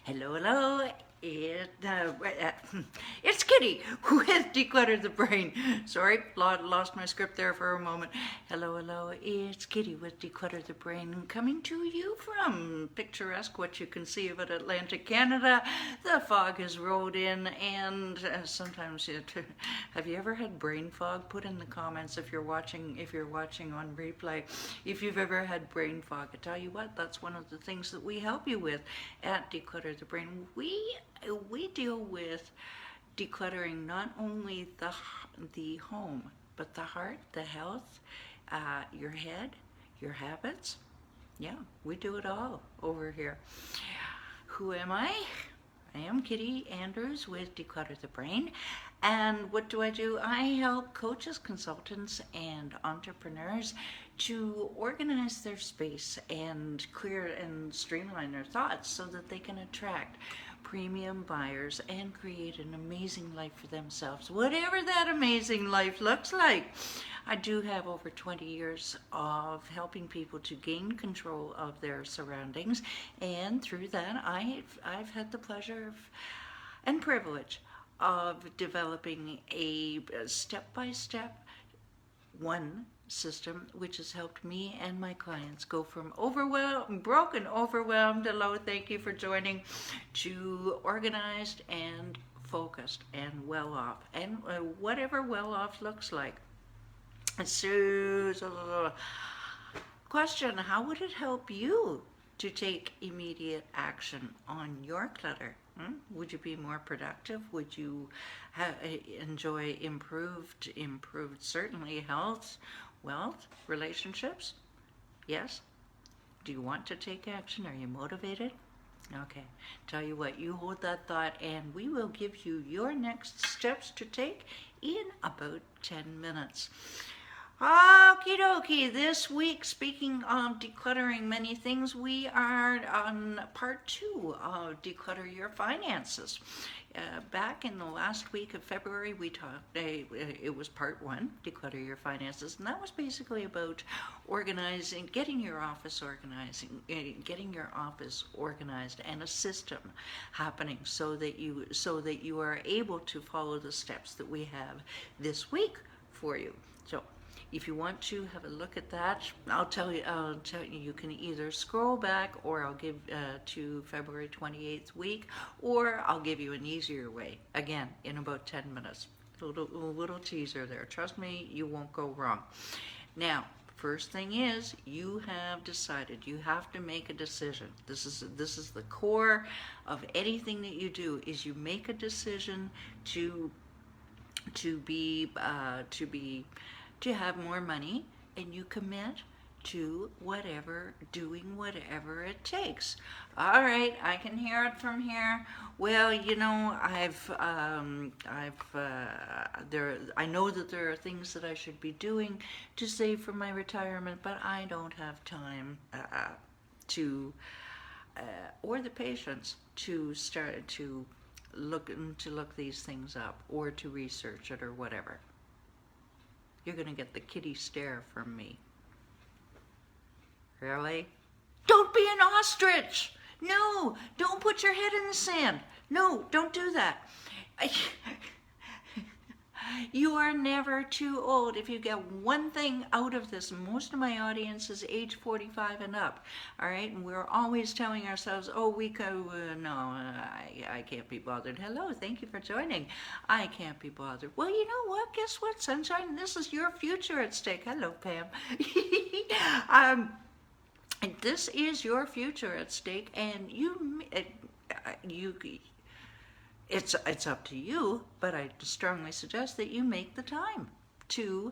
Hello, hello. It's Kitti with Declutter the Brain. Sorry, lost my script there for a moment. Hello, hello. It's Kitti with Declutter the Brain, coming to you from picturesque, what you can see of it, Atlantic Canada. The fog has rolled in, and sometimes have you ever had brain fog? Put in the comments if you're watching on replay. If you've ever had brain fog, I tell you what, that's one of the things that we help you with at Declutter the Brain. We deal with decluttering not only the home, but the heart, the health, your head, your habits. Yeah, we do it all over here. Who am I? I am Kitti Andrews with Declutter the Brain. And what do? I help coaches, consultants, and entrepreneurs to organize their space and clear and streamline their thoughts so that they can attract premium buyers and create an amazing life for themselves, whatever that amazing life looks like. I do have over 20 years of helping people to gain control of their surroundings, and through that I've had the pleasure and privilege of developing a step-by-step one system which has helped me and my clients go from overwhelmed, hello, thank you for joining, to organized and focused and well off, and whatever well off looks like. So, question, how would it help you to take immediate action on your clutter? Would you be more productive? Would you enjoy improved certainly health, wealth, relationships? Yes? Do you want to take action? Are you motivated? Okay, tell you what, you hold that thought and we will give you your next steps to take in about 10 minutes. Okie dokie, this week, speaking of decluttering many things, we are on part 2 of Declutter Your Finances. Back in the last week of February, we talked, it was part 1, Declutter Your Finances, and that was basically about organizing, getting your office organized and a system happening so that you are able to follow the steps that we have this week for you. So if you want to have a look at that, I'll tell you you can either scroll back, or I'll give to February 28th week, or I'll give you an easier way, again, in about 10 minutes. A little teaser there. Trust me, you won't go wrong. Now, first thing is, you have decided, you have to make a decision. This is the core of anything that you do, is you make a decision to have more money, and you commit to doing whatever it takes. All right, I can hear it from here. Well, you know, I know that there are things that I should be doing to save for my retirement, but I don't have time or the patience to start to look these things up, or to research it, or whatever. You're going to get the Kitti stare from me. Really? Don't be an ostrich! No, don't put your head in the sand. No, don't do that. You are never too old. If you get one thing out of this, most of my audience is age 45 and up, all right? And we're always telling ourselves, oh, we go, no, I can't be bothered. Hello, thank you for joining. I can't be bothered. Well, you know what? Guess what, sunshine? This is your future at stake. Hello, Pam. This is your future at stake, and it's up to you, but I strongly suggest that you make the time to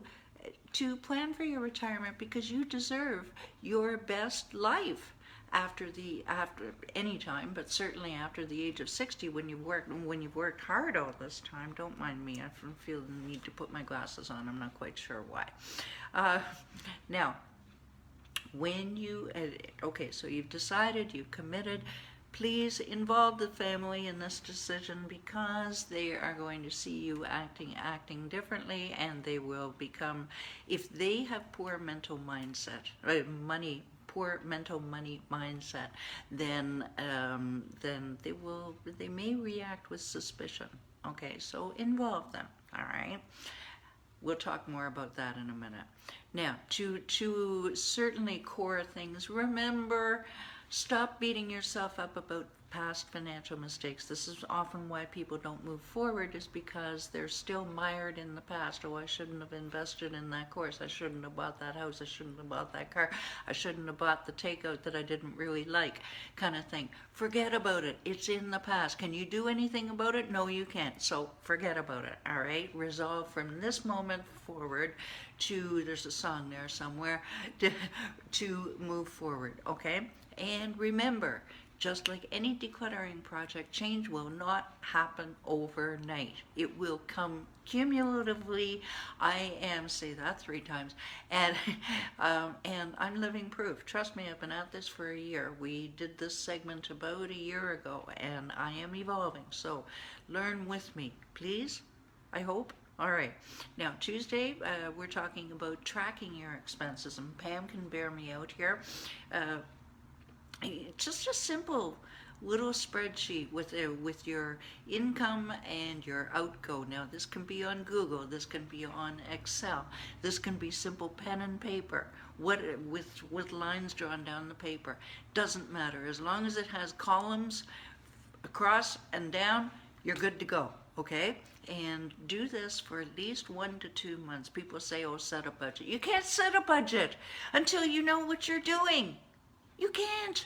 plan for your retirement, because you deserve your best life after any time, but certainly after the age of 60, when you've worked hard all this time. Don't mind me, I feel the need to put my glasses on. I'm not quite sure why. Now, when you okay, so you've decided, you've committed. Please involve the family in this decision, because they are going to see you acting differently, and they will become, if they have poor mental mindset, poor mental money mindset, then they may react with suspicion. Okay, so involve them. All right. We'll talk more about that in a minute. Now, to certainly core things, remember, stop beating yourself up about past financial mistakes. This is often why people don't move forward, is because they're still mired in the past. Oh, I shouldn't have invested in that course. I shouldn't have bought that house. I shouldn't have bought that car. I shouldn't have bought the takeout that I didn't really like, kind of thing. Forget about it. It's in the past. Can you do anything about it? No, you can't. So forget about it, all right? Resolve from this moment forward to, there's a song there somewhere, to move forward, okay? And remember, just like any decluttering project, change will not happen overnight. It will come cumulatively. Say that 3 times, and I'm living proof. Trust me, I've been at this for a year. We did this segment about a year ago, and I am evolving. So learn with me, please. I hope. All right. Now, Tuesday, we're talking about tracking your expenses, and Pam can bear me out here. Just a simple little spreadsheet with your income and your outgo. Now, this can be on Google, this can be on Excel, this can be simple pen and paper, with lines drawn down the paper. Doesn't matter, as long as it has columns across and down, you're good to go. Okay, and do this for at least 1 to 2 months. People say, oh, set a budget. You can't set a budget until you know what you're doing. You can't.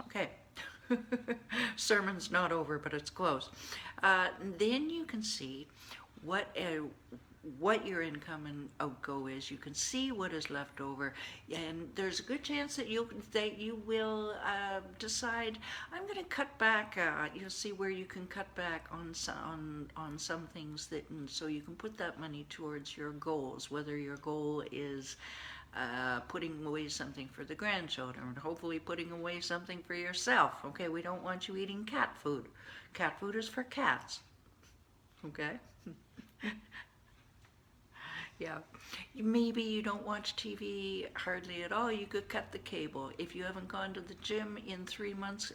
Okay. Sermon's not over, but it's close. Then you can see what your income and outgo is. You can see what is left over, and there's a good chance that you will decide, I'm going to cut back. You'll see where you can cut back on some things, and so you can put that money towards your goals. Whether your goal is putting away something for the grandchildren, hopefully putting away something for yourself. Okay, we don't want you eating cat food. Cat food is for cats. Okay. Yeah, maybe you don't watch TV hardly at all. You could cut the cable. If you haven't gone to the gym in 3 months,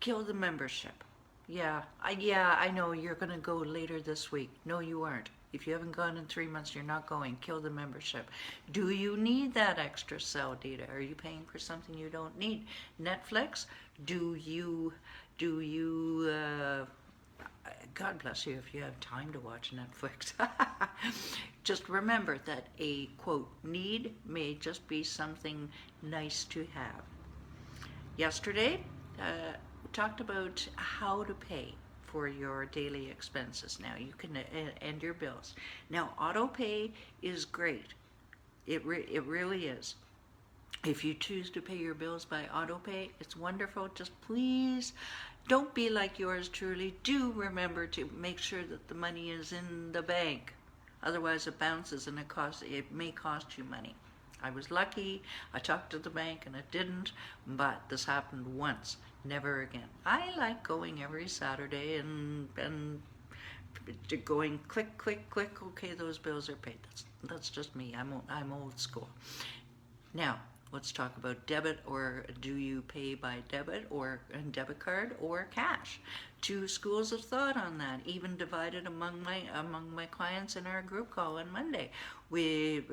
kill the membership. Yeah, I know you're going to go later this week. No, you aren't. If you haven't gone in 3 months, you're not going. Kill the membership. Do you need that extra cell data? Are you paying for something you don't need? Netflix? Do you God bless you if you have time to watch Netflix. Just remember that a, quote, need may just be something nice to have. Yesterday, we talked about how to pay for your daily expenses. Now, you can and your bills. Now, Autopay is great. It really is. If you choose to pay your bills by Autopay, it's wonderful. Just please don't be like yours truly. Do remember to make sure that the money is in the bank. Otherwise it bounces and it may cost you money. I was lucky. I talked to the bank and it didn't, but this happened once. Never again. I like going every Saturday and going click, click, click. Okay, those bills are paid. That's just me. I'm old school. Now, let's talk about debit, or do you pay by debit or debit card or cash? 2 schools of thought on that, even divided among my clients in our group call on Monday. We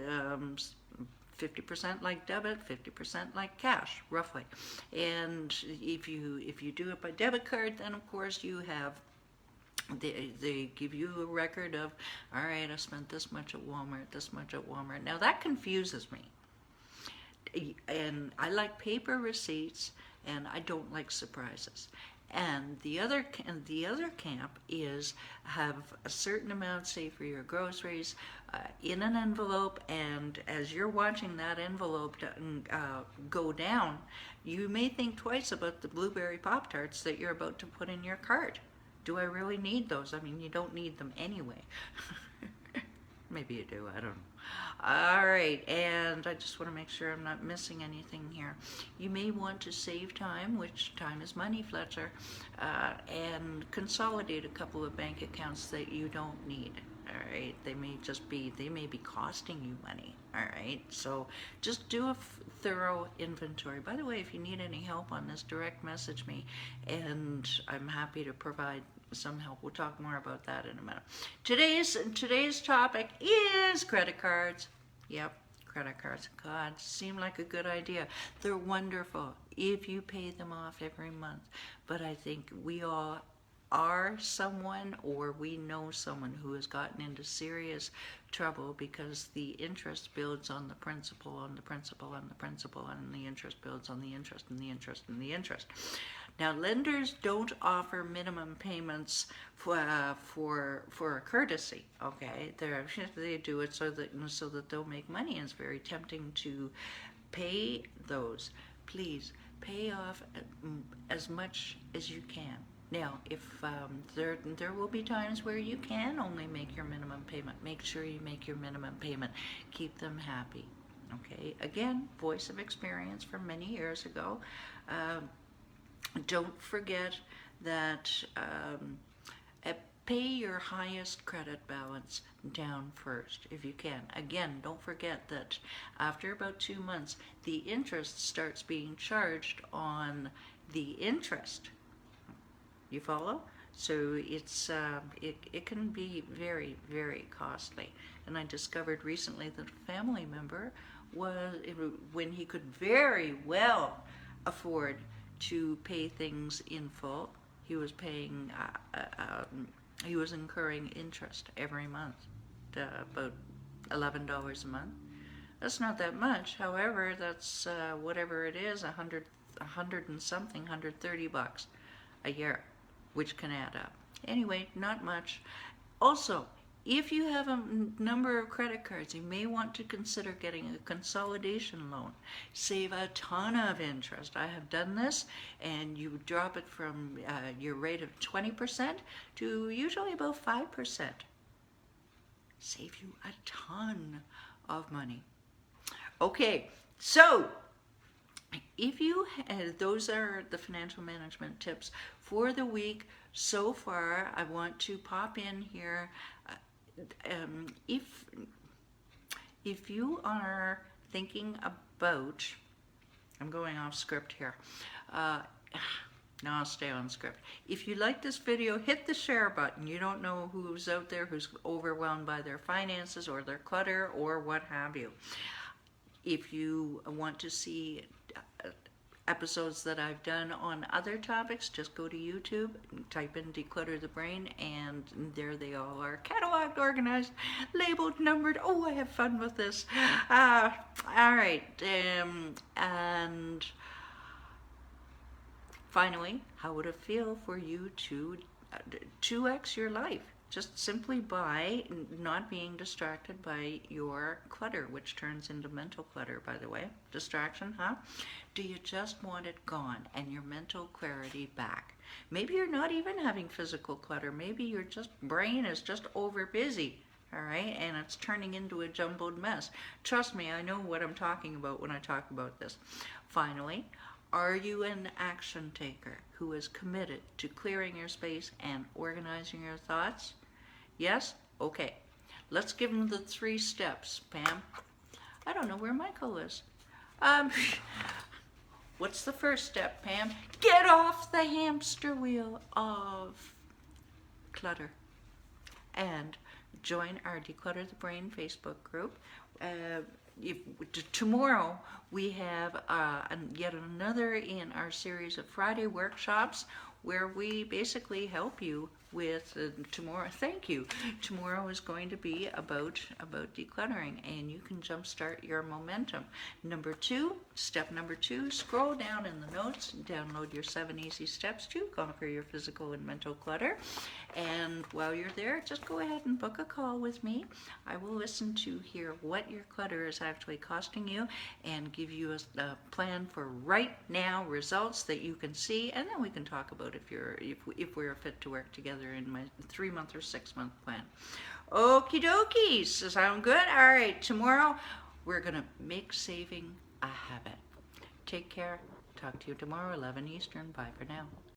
50% like debit, 50% like cash, roughly. And if you do it by debit card, then of course you have they give you a record of, all right, I spent this much at Walmart, this much at Walmart. Now that confuses me. And I like paper receipts, and I don't like surprises. And the other camp is have a certain amount, say for your groceries, in an envelope, and as you're watching that envelope go down, you may think twice about the blueberry Pop-Tarts that you're about to put in your cart. Do I really need those? I mean, you don't need them anyway. Maybe you do, I don't know. All right, and I just want to make sure I'm not missing anything here. You may want to save time, which time is money, Fletcher, and consolidate a couple of bank accounts that you don't need. All right, they may be costing you money. All right, so just do a thorough inventory. By the way, if you need any help on this, direct message me, and I'm happy to provide some help. We'll talk more about that in a minute. Today's topic is credit cards. Yep, credit cards. God, seem like a good idea. They're wonderful if you pay them off every month. But I think we all are someone, or we know someone who has gotten into serious trouble because the interest builds on the principal, on the principal, on the principal, and the interest builds on the interest, and the interest, and the interest. Now, lenders don't offer minimum payments for a courtesy. Okay, they do it so that they'll make money, and it's very tempting to pay those. Please pay off as much as you can. Now, if there will be times where you can only make your minimum payment, make sure you make your minimum payment. Keep them happy. Okay. Again, voice of experience from many years ago. Don't forget that pay your highest credit balance down first if you can. Again, don't forget that after about 2 months, the interest starts being charged on the interest. You follow? So it's it can be very, very costly. And I discovered recently that a family member when he could very well afford to pay things in full, he was paying he was incurring interest every month, about $11 a month. That's not that much. However, that's whatever it is, a hundred and something, $130 a year, which can add up. Anyway, not much. Also, if you have a number of credit cards, you may want to consider getting a consolidation loan. Save a ton of interest. I have done this, and you drop it from your rate of 20% to usually about 5%. Save you a ton of money. Okay, so if you those are the financial management tips for the week so far. I want to pop in here. If you are thinking about, I'm going off script here. No, I'll stay on script. If you like this video, hit the share button. You don't know who's out there who's overwhelmed by their finances or their clutter or what have you. If you want to see episodes that I've done on other topics, just go to YouTube, type in Declutter the Brain, and there they all are, cataloged, organized, labeled, numbered. Oh, I have fun with this. All right, and finally, how would it feel for you to 2x your life? Just simply by not being distracted by your clutter, which turns into mental clutter, by the way. Distraction, huh? Do you just want it gone and your mental clarity back? Maybe you're not even having physical clutter. Maybe your brain is just over busy, all right? And it's turning into a jumbled mess. Trust me, I know what I'm talking about when I talk about this. Finally, are you an action taker who is committed to clearing your space and organizing your thoughts? Yes? Okay. Let's give them the 3 steps, Pam. I don't know where Michael is. What's the first step, Pam? Get off the hamster wheel of clutter and join our Declutter the Brain Facebook group. Tomorrow we have yet another in our series of Friday workshops where we basically help you with tomorrow. Thank you. Tomorrow is going to be about decluttering, and you can jumpstart your momentum. Step number 2, scroll down in the notes, download your 7 easy steps to conquer your physical and mental clutter. And while you're there, just go ahead and book a call with me. I will listen to hear what your clutter is actually costing you and give you a plan for right now results that you can see, and then we can talk about if we're fit to work together in my 3-month or 6-month plan. Okie dokie, sound good? All right, tomorrow we're gonna make saving a habit. Take care. Talk to you tomorrow, 11 Eastern. Bye for now.